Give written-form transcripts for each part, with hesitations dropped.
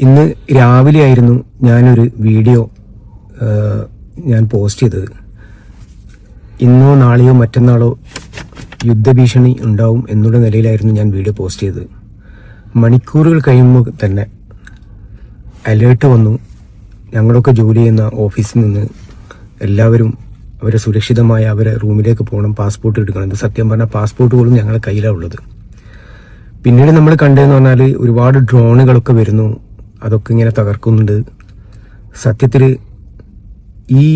ഇന്ന് രാവിലെ ആയിരുന്നു ഞാനൊരു വീഡിയോ ഞാൻ പോസ്റ്റ് ചെയ്തത്. ഇന്നോ നാളെയോ മറ്റന്നാളോ യുദ്ധഭീഷണി ഉണ്ടാവും എന്നുള്ള നിലയിലായിരുന്നു ഞാൻ വീഡിയോ പോസ്റ്റ് ചെയ്തത്. മണിക്കൂറുകൾ കഴിയുമ്പോൾ തന്നെ അലേർട്ട് വന്നു. ഞങ്ങളൊക്കെ ജോലി ചെയ്യുന്ന ഓഫീസിൽ നിന്ന് എല്ലാവരും അവരെ സുരക്ഷിതമായ അവരെ റൂമിലേക്ക് പോകണം, പാസ്പോർട്ട് എടുക്കണം. ഇത് സത്യം പറഞ്ഞാൽ പാസ്പോർട്ട് പോലും ഞങ്ങളുടെ കയ്യിലാണ് ഉള്ളത്. പിന്നീട് നമ്മൾ കണ്ടതെന്ന് പറഞ്ഞാൽ ഒരുപാട് ഡ്രോണുകളൊക്കെ വരുന്നു, അതൊക്കെ ഇങ്ങനെ തകർക്കുന്നുണ്ട്. സത്യത്തിൽ ഈ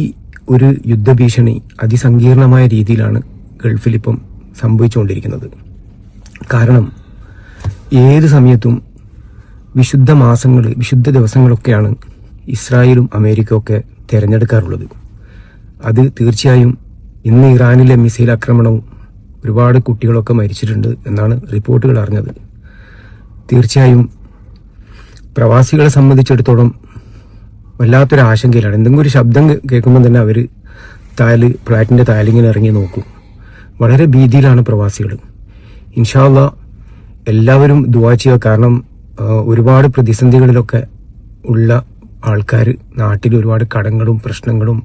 ഒരു യുദ്ധഭീഷണി അതിസങ്കീർണമായ രീതിയിലാണ് ഗൾഫിലിപ്പം സംഭവിച്ചുകൊണ്ടിരിക്കുന്നത്. കാരണം ഏത് സമയത്തും വിശുദ്ധ മാസങ്ങൾ, വിശുദ്ധ ദിവസങ്ങളൊക്കെയാണ് ഇസ്രായേലും അമേരിക്കയൊക്കെ തിരഞ്ഞെടുക്കാറുള്ളത്. അത് തീർച്ചയായും ഇന്ന് ഇറാനിലെ മിസൈൽ ആക്രമണവും ഒരുപാട് കുട്ടികളൊക്കെ മരിച്ചിട്ടുണ്ട് എന്നാണ് റിപ്പോർട്ടുകൾ അറിഞ്ഞത്. തീർച്ചയായും പ്രവാസികളെ സംബന്ധിച്ചിടത്തോളം വല്ലാത്തൊരു ആശങ്കയിലാണ്. എന്തെങ്കിലും ഒരു ശബ്ദം കേൾക്കുമ്പോൾ തന്നെ അവർ ഫ്ലാറ്റിന്റെ താലിങ്ങനെ ഇറങ്ങി നോക്കും. വളരെ ഭീതിയിലാണ് പ്രവാസികൾ. ഇൻഷാ അല്ലാഹ് എല്ലാവരും ദുആ ചെയ്യുക. കാരണം ഒരുപാട് പ്രതിസന്ധികളിലൊക്കെ ഉള്ള ആൾക്കാർ, നാട്ടിൽ ഒരുപാട് കടങ്ങളും പ്രശ്നങ്ങളും,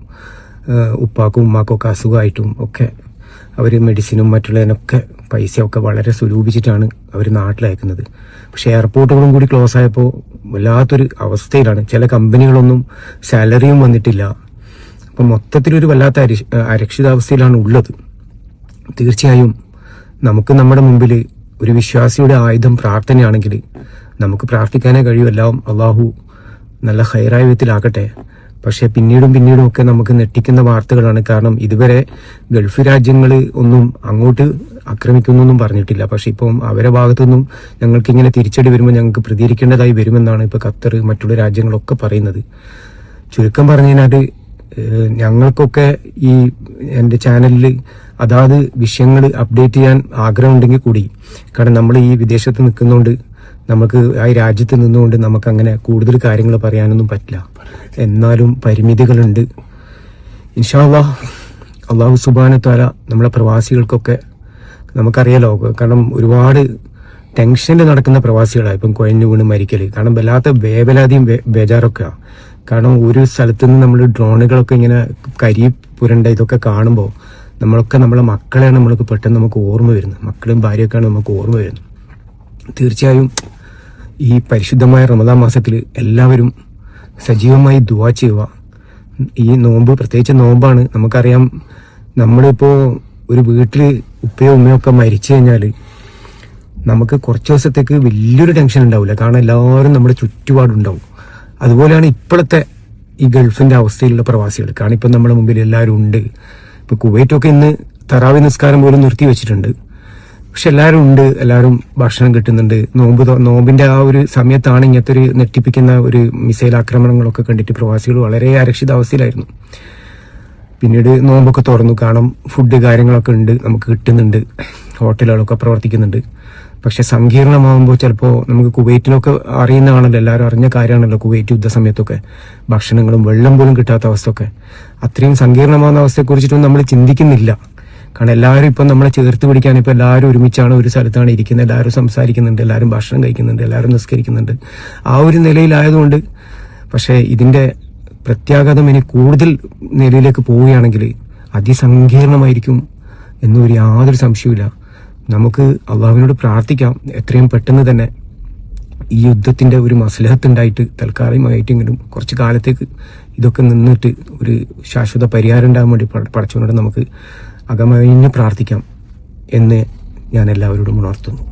ഉപ്പാക്കും ഉമ്മാക്കും ഒക്കെ അസുഖമായിട്ടും ഒക്കെ അവർ മെഡിസിനും മറ്റുള്ളതിനൊക്കെ പൈസയൊക്കെ വളരെ സ്വരൂപിച്ചിട്ടാണ് അവർ നാട്ടിലയക്കുന്നത്. പക്ഷെ എയർപോർട്ടുകളും കൂടി ക്ലോസ് ആയപ്പോൾ വല്ലാത്തൊരു അവസ്ഥയിലാണ്. ചില കമ്പനികളൊന്നും സാലറിയും വന്നിട്ടില്ല. അപ്പം മൊത്തത്തിലൊരു വല്ലാത്ത അരക്ഷിതാവസ്ഥയിലാണ് ഉള്ളത്. തീർച്ചയായും നമുക്ക് നമ്മുടെ മുമ്പിൽ ഒരു വിശ്വാസിയുടെ ആയുധം പ്രാർത്ഥനയാണെങ്കിൽ നമുക്ക് പ്രാർത്ഥിക്കാനേ കഴിയും. എല്ലാം അള്ളാഹു നല്ല ഹൈറായ വിധത്തിലാക്കട്ടെ. പക്ഷെ പിന്നീടും ഒക്കെ നമുക്ക് ഞെട്ടിക്കുന്ന വാർത്തകളാണ്. കാരണം ഇതുവരെ ഗൾഫ് രാജ്യങ്ങൾ ഒന്നും അങ്ങോട്ട് ആക്രമിക്കുന്നൊന്നും പറഞ്ഞിട്ടില്ല. പക്ഷെ ഇപ്പം അവരെ ഭാഗത്തുനിന്നും ഞങ്ങൾക്ക് ഇങ്ങനെ തിരിച്ചടി വരുമ്പോൾ ഞങ്ങൾക്ക് പ്രതികരിക്കേണ്ടതായി വരുമെന്നാണ് ഇപ്പോൾ ഖത്തർ, മറ്റുള്ള രാജ്യങ്ങളൊക്കെ പറയുന്നത്. ചുരുക്കം പറഞ്ഞു കഴിഞ്ഞാൽ ഞങ്ങൾക്കൊക്കെ ഈ എൻ്റെ ചാനലിൽ അതാത് വിഷയങ്ങൾ അപ്ഡേറ്റ് ചെയ്യാൻ ആഗ്രഹമുണ്ടെങ്കിൽ കൂടി, കാരണം നമ്മൾ ഈ വിദേശത്ത് നിൽക്കുന്നതുകൊണ്ട് നമുക്ക് ആ രാജ്യത്ത് നിന്നുകൊണ്ട് നമുക്ക് അങ്ങനെ കൂടുതൽ കാര്യങ്ങൾ പറയാനൊന്നും പറ്റില്ല. എന്നാലും പരിമിതികളുണ്ട്. ഇൻഷാ അല്ലാഹ് അല്ലാഹു സുബ്ഹാനഹു വ തആല നമ്മളെ പ്രവാസികൾക്കൊക്കെ നമുക്കറിയാലോ. കാരണം ഒരുപാട് ടെൻഷനിൽ നടക്കുന്ന പ്രവാസികളാണ് ഇപ്പം കുഴഞ്ഞു വീണ് മരിക്കൽ. കാരണം വല്ലാത്ത വേവലാതിയും ബേജാറൊക്കെയാണ്. കാരണം ഒരു സ്ഥലത്ത് നിന്ന് നമ്മൾ ഡ്രോണുകളൊക്കെ ഇങ്ങനെ കരി പുരണ്ട ഇതൊക്കെ കാണുമ്പോൾ നമ്മളൊക്കെ നമ്മളെ മക്കളെയാണ് നമ്മൾക്ക് പെട്ടെന്ന് നമുക്ക് ഓർമ്മ വരുന്നത്. മക്കളും ഭാര്യയൊക്കെയാണ് നമുക്ക് ഓർമ്മ വരുന്നത്. തീർച്ചയായും ഈ പരിശുദ്ധമായ റമദാൻ മാസത്തിൽ എല്ലാവരും സജീവമായി ദുആ ചെയ്യുക. ഈ നോമ്പ് പ്രത്യേകിച്ച് നോമ്പാണ്. നമുക്കറിയാം, നമ്മളിപ്പോൾ ഒരു വീട്ടിൽ ഉപ്പയോ ഉമ്മയോ ഒക്കെ മരിച്ചു കഴിഞ്ഞാൽ നമുക്ക് കുറച്ച് ദിവസത്തേക്ക് വലിയൊരു ടെൻഷൻ ഉണ്ടാവില്ല. കാരണം എല്ലാവരും നമ്മുടെ ചുറ്റുപാടുണ്ടാവും. അതുപോലെയാണ് ഇപ്പോഴത്തെ ഈ ഗൾഫിന്റെ അവസ്ഥയിലുള്ള പ്രവാസികൾ. കാരണം ഇപ്പം നമ്മുടെ മുമ്പിൽ എല്ലാവരും ഉണ്ട്. ഇപ്പൊ കുവൈറ്റൊക്കെ ഇന്ന് തറാവി നിസ്കാരം പോലും നിർത്തി വെച്ചിട്ടുണ്ട്. പക്ഷെ എല്ലാവരും ഉണ്ട്, എല്ലാവരും ഭക്ഷണം കിട്ടുന്നുണ്ട്. നോമ്പിന്റെ ആ ഒരു സമയത്താണ് ഇങ്ങനത്തെ ഒരു ഞെട്ടിപ്പിക്കുന്ന ഒരു മിസൈൽ ആക്രമണങ്ങളൊക്കെ കണ്ടിട്ട് പ്രവാസികൾ വളരെ അരക്ഷിതാവസ്ഥയിലായിരുന്നു. പിന്നീട് നോമ്പൊക്കെ തുറന്നു. കാണാം, ഫുഡ് കാര്യങ്ങളൊക്കെ ഉണ്ട്, നമുക്ക് കിട്ടുന്നുണ്ട്, ഹോട്ടലുകളൊക്കെ പ്രവർത്തിക്കുന്നുണ്ട്. പക്ഷെ സങ്കീർണമാകുമ്പോൾ ചിലപ്പോൾ നമുക്ക് കുവൈറ്റിലൊക്കെ അറിയുന്നതാണല്ലോ, എല്ലാവരും അറിഞ്ഞ കാര്യമാണല്ലോ കുവൈറ്റ് യുദ്ധ സമയത്തൊക്കെ ഭക്ഷണങ്ങളും വെള്ളം പോലും കിട്ടാത്ത അവസ്ഥയൊക്കെ. അത്രയും സങ്കീർണമാകുന്ന അവസ്ഥയെക്കുറിച്ചിട്ടൊന്നും നമ്മൾ ചിന്തിക്കുന്നില്ല. കാരണം എല്ലാവരും ഇപ്പം നമ്മളെ ചേർത്ത് പിടിക്കാൻ ഇപ്പം എല്ലാവരും ഒരുമിച്ചാണ്, ഒരു സ്ഥലത്താണ് ഇരിക്കുന്നത്. എല്ലാവരും സംസാരിക്കുന്നുണ്ട്, എല്ലാവരും ഭക്ഷണം കഴിക്കുന്നുണ്ട്, എല്ലാവരും നിസ്കരിക്കുന്നുണ്ട്. ആ ഒരു നിലയിലായതുകൊണ്ട്. പക്ഷേ ഇതിന്റെ പ്രത്യാഘാതം ഇനി കൂടുതൽ നിലയിലേക്ക് പോവുകയാണെങ്കിൽ അതിസങ്കീർണമായിരിക്കും എന്നൊരു യാതൊരു സംശയവുമില്ല. നമുക്ക് അള്ളാഹുവിനോട് പ്രാർത്ഥിക്കാം എത്രയും പെട്ടെന്ന് തന്നെ ഈ യുദ്ധത്തിന്റെ ഒരു മസ്ലഹത്തുണ്ടായിട്ട് തൽക്കാലമായിട്ടെങ്കിലും കുറച്ച് കാലത്തേക്ക് ഇതൊക്കെ നിന്നിട്ട് ഒരു ശാശ്വത പരിഹാരം ഉണ്ടാകാൻ വേണ്ടി പടച്ചവനോട് നമുക്ക് അകമഴിഞ്ഞ് പ്രാർത്ഥിക്കാം എന്ന് ഞാൻ എല്ലാവരോടും ഉണർത്തുന്നു.